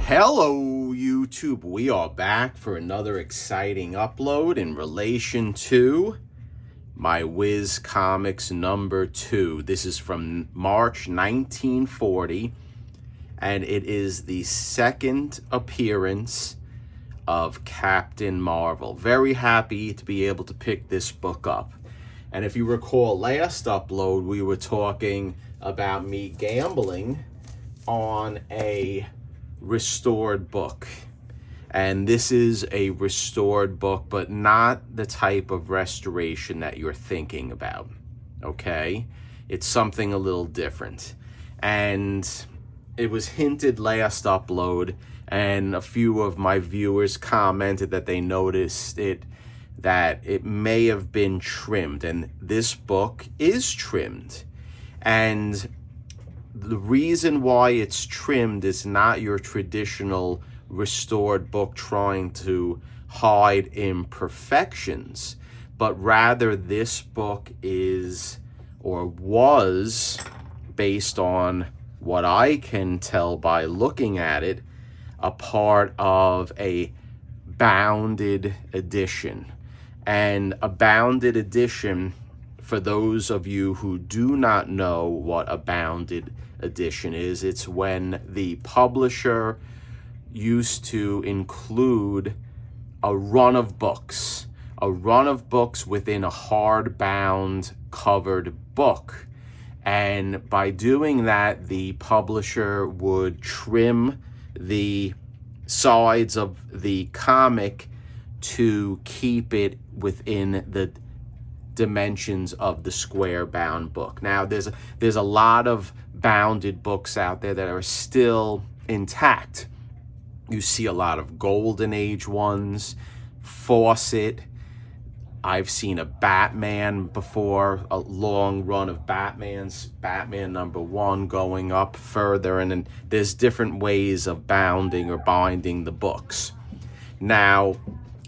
Hello YouTube, we are back for another exciting upload in relation to my Whiz Comics number 2. This is from March 1940 and it is the second appearance of Captain Marvel. Very happy to be able to pick this book up. And if you recall last upload, we were talking about me gambling on a restored book, and this is a restored book, but not the type of restoration that you're thinking about. Okay, it's something a little different, and it was hinted last upload, and a few of my viewers commented that they noticed that it may have been trimmed, and this book is trimmed. And the reason why it's trimmed is not your traditional restored book trying to hide imperfections, but rather this book is, or was, based on what I can tell by looking at it, a part of a bounded edition. And a bounded edition, for those of you who do not know what a bounded edition is, it's when the publisher used to include a run of books within a hardbound covered book. And by doing that, the publisher would trim the sides of the comic to keep it within the dimensions of the square bound book. Now there's a lot of bounded books out there that are still intact. You see a lot of Golden Age ones, Fawcett. I've seen a Batman before, a long run of Batman number 1 going up further, and then there's different ways of bounding or binding the books. Now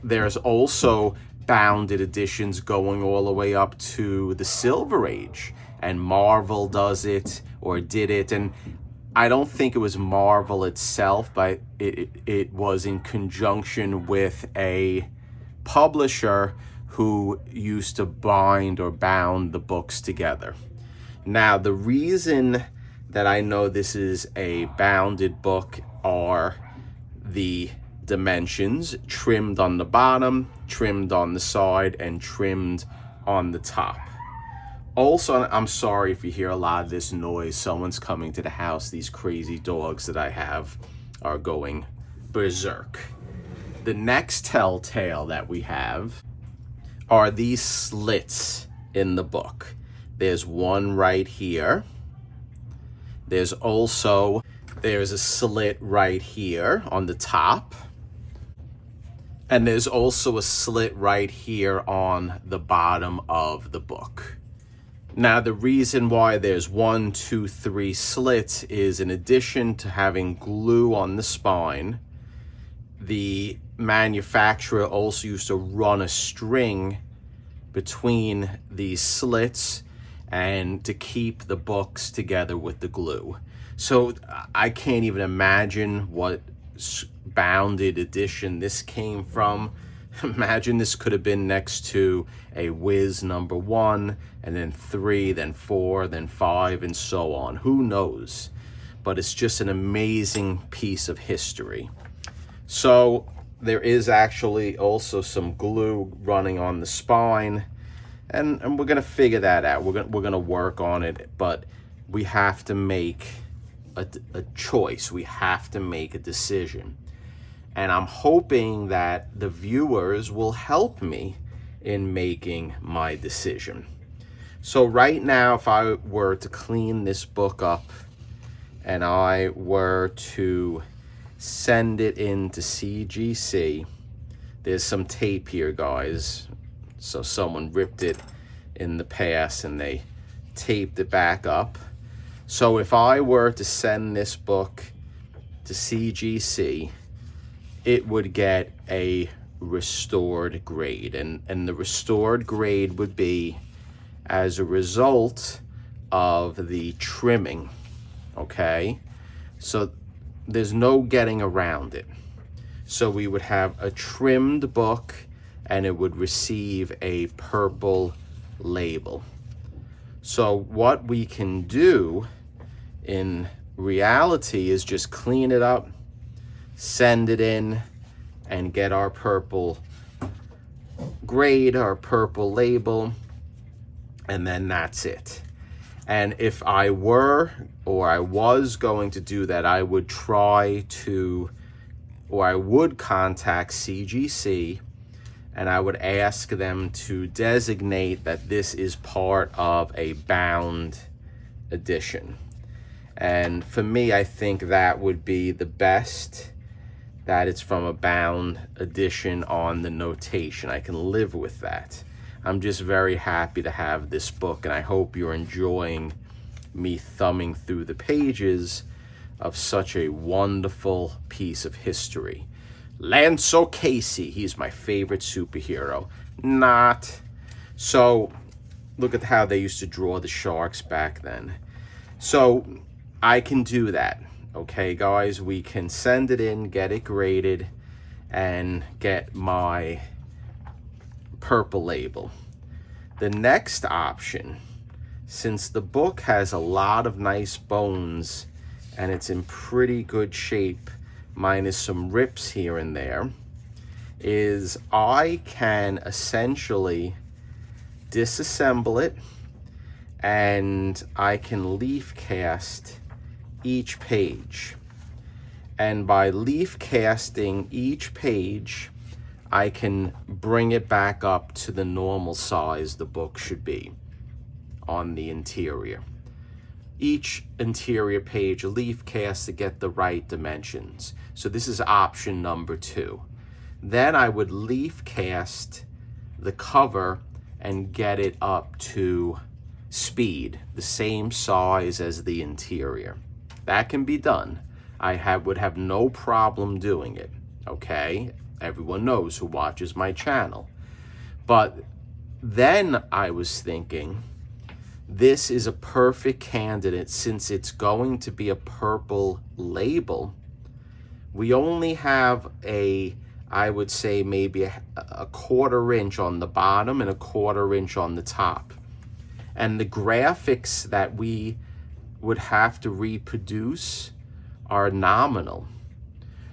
there's also bounded editions going all the way up to the Silver Age, and Marvel does it, or did it, and I don't think it was Marvel itself, but it was in conjunction with a publisher who used to bind or bound the books together. Now, the reason that I know this is a bounded book are the dimensions: trimmed on the bottom, trimmed on the side, and trimmed on the top. Also, I'm sorry if you hear a lot of this noise. Someone's coming to the house. These crazy dogs that I have are going berserk. The next telltale that we have are these slits in the book. There's one right here. There's a slit right here on the top. And there's also a slit right here on the bottom of the book. Now, the reason why there's 1, 2, 3 slits is, in addition to having glue on the spine, the manufacturer also used to run a string between these slits and to keep the books together with the glue. So I can't even imagine what bounded edition this came from. Imagine this could have been next to a Whiz number 1, and then 3, then 4, then 5, and so on. Who knows? But it's just an amazing piece of history. So there is actually also some glue running on the spine, and we're going to figure that out. We're going to work on it, but we have to make a choice. We have to make a decision. And I'm hoping that the viewers will help me in making my decision. So right now, if I were to clean this book up and I were to send it into CGC, there's some tape here, guys. So someone ripped it in the past and they taped it back up. So if I were to send this book to CGC, it would get a restored grade, and the restored grade would be as a result of the trimming. Okay, so there's no getting around it. So we would have a trimmed book and it would receive a purple label. So what we can do in reality is just clean it up, send it in, and get our purple grade, our purple label, and then that's it. And if I were, or I was going to do that, I would try to, or I would contact CGC and I would ask them to designate that this is part of a bound edition. And for me, I think that would be the best, that it's from a bound edition on the notation. I can live with that. I'm just very happy to have this book, and I hope you're enjoying me thumbing through the pages of such a wonderful piece of history. Lance O'Casey, he's my favorite superhero. Not. So, look at how they used to draw the sharks back then. So, I can do that. Okay, guys, we can send it in, get it graded, and get my purple label. The next option, since the book has a lot of nice bones and it's in pretty good shape, minus some rips here and there, is I can essentially disassemble it and I can leaf cast each page. And by leaf casting each page, I can bring it back up to the normal size the book should be on the interior. Each interior page leaf cast to get the right dimensions. So this is option number 2. Then I would leaf cast the cover and get it up to speed, the same size as the interior. That can be done. I would have no problem doing it, okay? Everyone knows who watches my channel. But then I was thinking, this is a perfect candidate since it's going to be a purple label. We only have I would say maybe a 1/4 inch on the bottom and a 1/4 inch on the top. And the graphics that we would have to reproduce are nominal.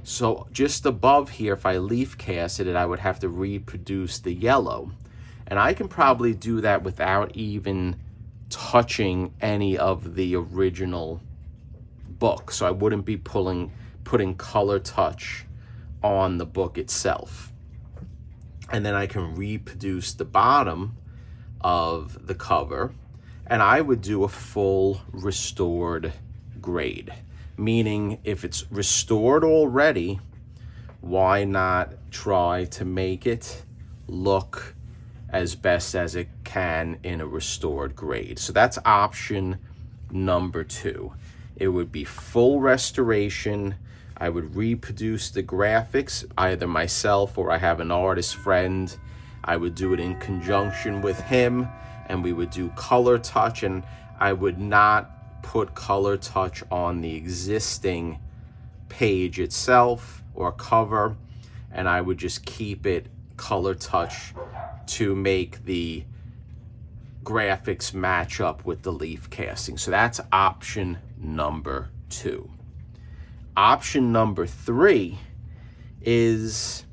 So just above here, if I leaf casted it, I would have to reproduce the yellow. And I can probably do that without even touching any of the original book. So I wouldn't be putting color touch on the book itself. And then I can reproduce the bottom of the cover, and I would do a full restored grade. Meaning, if it's restored already, why not try to make it look as best as it can in a restored grade? So that's option number 2. It would be full restoration. I would reproduce the graphics, either myself or I have an artist friend. I would do it in conjunction with him, and we would do color touch, and I would not put color touch on the existing page itself or cover, and I would just keep it color touch to make the graphics match up with the leaf casting. So that's option number 2. Option number 3 is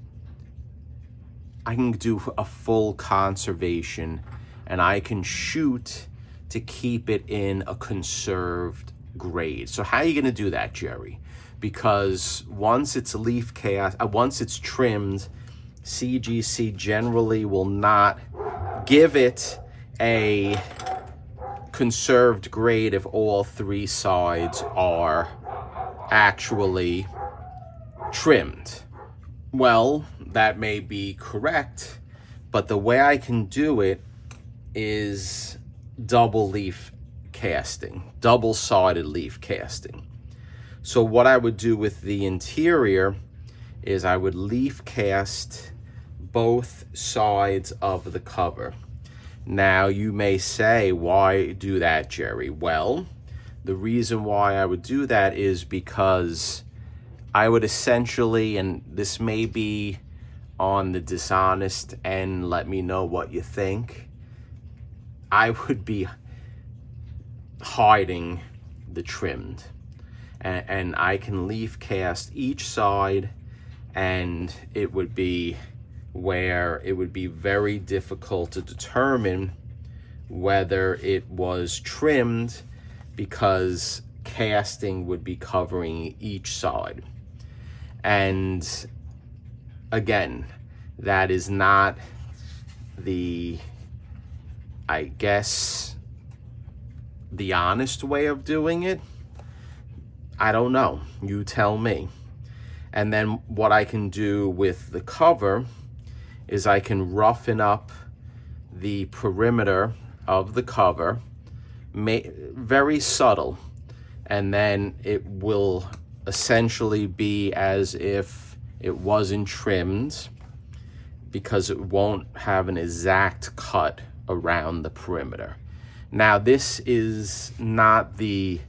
I can do a full conservation, and I can shoot to keep it in a conserved grade. So how are you going to do that, Jerry? Because once it's leaf cast, once it's trimmed, CGC generally will not give it a conserved grade if all 3 sides are actually trimmed. Well, that may be correct, but the way I can do it is double leaf casting, double-sided leaf casting. So what I would do with the interior is I would leaf cast both sides of the cover. Now you may say, why do that, Jerry? Well, the reason why I would do that is because I would essentially, and this may be on the dishonest end, let me know what you think, I would be hiding the trimmed. And I can leaf cast each side, and it would be where it would be very difficult to determine whether it was trimmed, because casting would be covering each side. And again, that is not the, I guess, the honest way of doing it. I don't know, you tell me. And then what I can do with the cover is I can roughen up the perimeter of the cover, very subtle, and then it will essentially be as if it wasn't trimmed, because it won't have an exact cut around the perimeter. Now, this is not the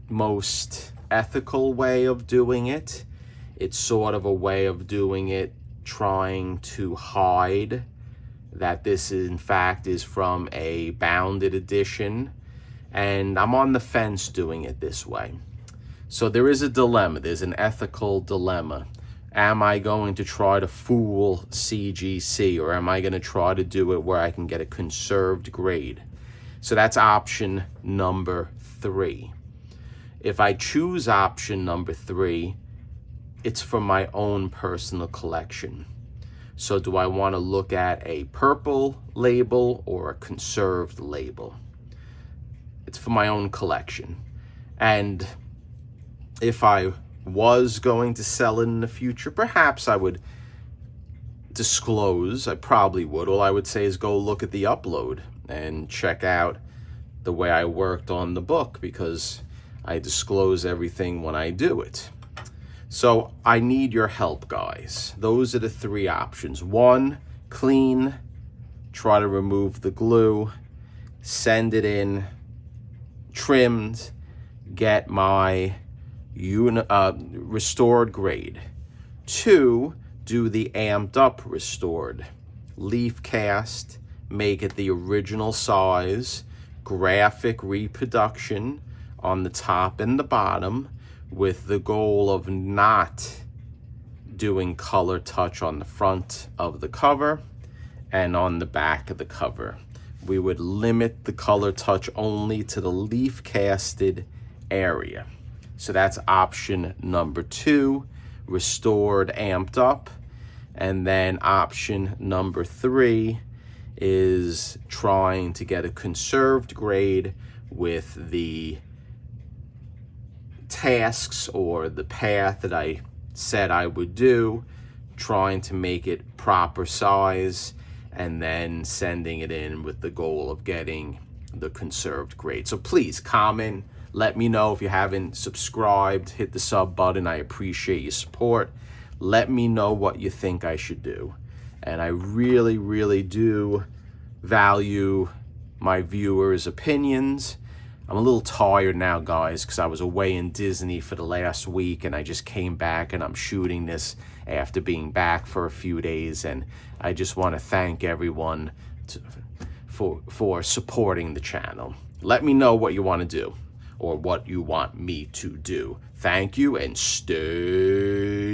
most ethical way of doing it. It's sort of a way of doing it trying to hide that this in fact is from a bounded edition, and I'm on the fence doing it this way. So there is a dilemma, there's an ethical dilemma. Am I going to try to fool CGC, or am I going to try to do it where I can get a conserved grade? So that's option number 3. If I choose option number 3, it's for my own personal collection. So do I want to look at a purple label or a conserved label? It's for my own collection. And if I was going to sell it in the future, perhaps I would disclose. I probably would. All I would say is go look at the upload and check out the way I worked on the book, because I disclose everything when I do it. So I need your help, guys. Those are the 3 options. 1, clean, try to remove the glue, send it in, trimmed, get my restored grade. 2, do the amped up restored. Leaf cast, make it the original size, graphic reproduction on the top and the bottom, with the goal of not doing color touch on the front of the cover and on the back of the cover. We would limit the color touch only to the leaf casted area. So that's option number 2, restored, amped up. And then option number 3 is trying to get a conserved grade with the tasks or the path that I said I would do, trying to make it proper size, and then sending it in with the goal of getting the conserved grade. So please comment, let me know. If you haven't subscribed, hit the sub button. I appreciate your support. Let me know what you think I should do. And I really, really do value my viewers' opinions. I'm a little tired now, guys, because I was away in Disney for the last week, and I just came back, and I'm shooting this after being back for a few days. And I just want to thank everyone for supporting the channel. Let me know what you want to do, or what you want me to do. Thank you, and stay